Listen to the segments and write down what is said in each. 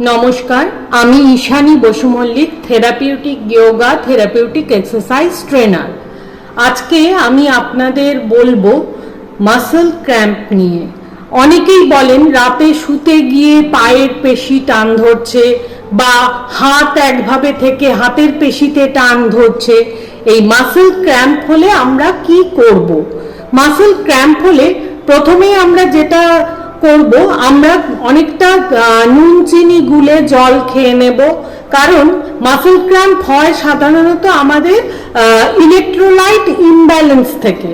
নমস্কার, আমি Ishani Basu Mallick, therapeutic yoga therapeutic exercise trainer. আজকে আমি আপনাদের বলবো মাসল ক্র্যাম্প নিয়ে। অনেকেই বলেন রাতে শুতে গিয়ে পায়ের পেশি টান ধরছে বা হাত একভাবে থেকে হাতের পেশিতে টান ধরছে। এই মাসল ক্র্যাম্প হলে আমরা কি করব? মাসল ক্র্যাম্প হলে প্রথমেই আমরা যেটা করব, আমরা অনেকটা নুন চিনি গুলে জল খেয়ে নেব। কারণ মাসল ক্র্যাম্প হয় সাধারণত আমাদের ইলেকট্রোলাইট ইমব্যালেন্স থেকে।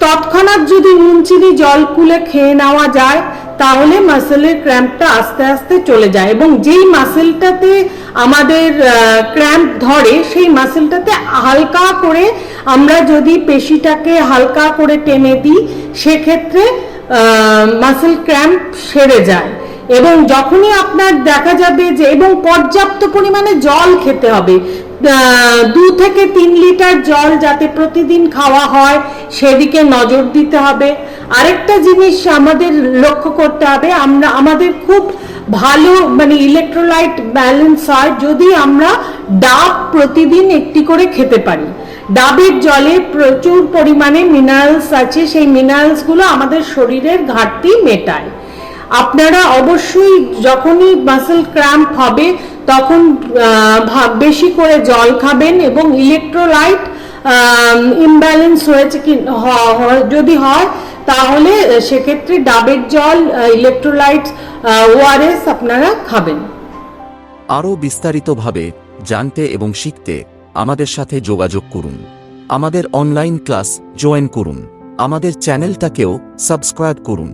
তৎক্ষণাৎ যদি নুন চিনি জল গুলে খেয়ে নেওয়া যায় তাহলে মাসেলের ক্র্যাম্পটা আস্তে আস্তে চলে যায়, এবং যেই মাসেলটাতে আমাদের ক্র্যাম্প ধরে সেই মাসেলটাতে হালকা করে আমরা যদি পেশিটাকে হালকা করে টেনে দিই সেক্ষেত্রে মাসেল ক্র্যাম্প সেরে যায়। এবং যখনই আপনার দেখা যাবে যে, এবং পর্যাপ্ত পরিমাণে জল খেতে হবে, 2 থেকে 3 লিটার জল যাতে প্রতিদিন খাওয়া হয় সেদিকে নজর দিতে হবে। আরেকটা জিনিস আমাদের লক্ষ্য করতে হবে, আমাদের খুব ভালো ইলেকট্রোলাইট ব্যালেন্স হয় যদি আমরা ডাব প্রতিদিন একটি করে খেতে পারি। ডাবের জলে প্রচুর পরিমাণে মিনারেলস আছে, সেই মিনারেলসগুলো আমাদের শরীরের ঘাটতি মেটায়। আপনারা অবশ্যই যখনই মাসল ক্র্যাম্প হবে তখন বেশি করে জল খাবেন, এবং ইলেকট্রোলাইট ইমব্যালেন্স হয়েছে কি যদি হয় তাহলে সেক্ষেত্রে ডাবের জল, ইলেকট্রোলাইট, ওআরএস আপনারা খাবেন। আরও বিস্তারিতভাবে জানতে এবং শিখতে আমাদের সাথে যোগাযোগ করুন। আমাদের অনলাইন ক্লাস জয়েন করুন। আমাদের চ্যানেলটাকেও সাবস্ক্রাইব করুন।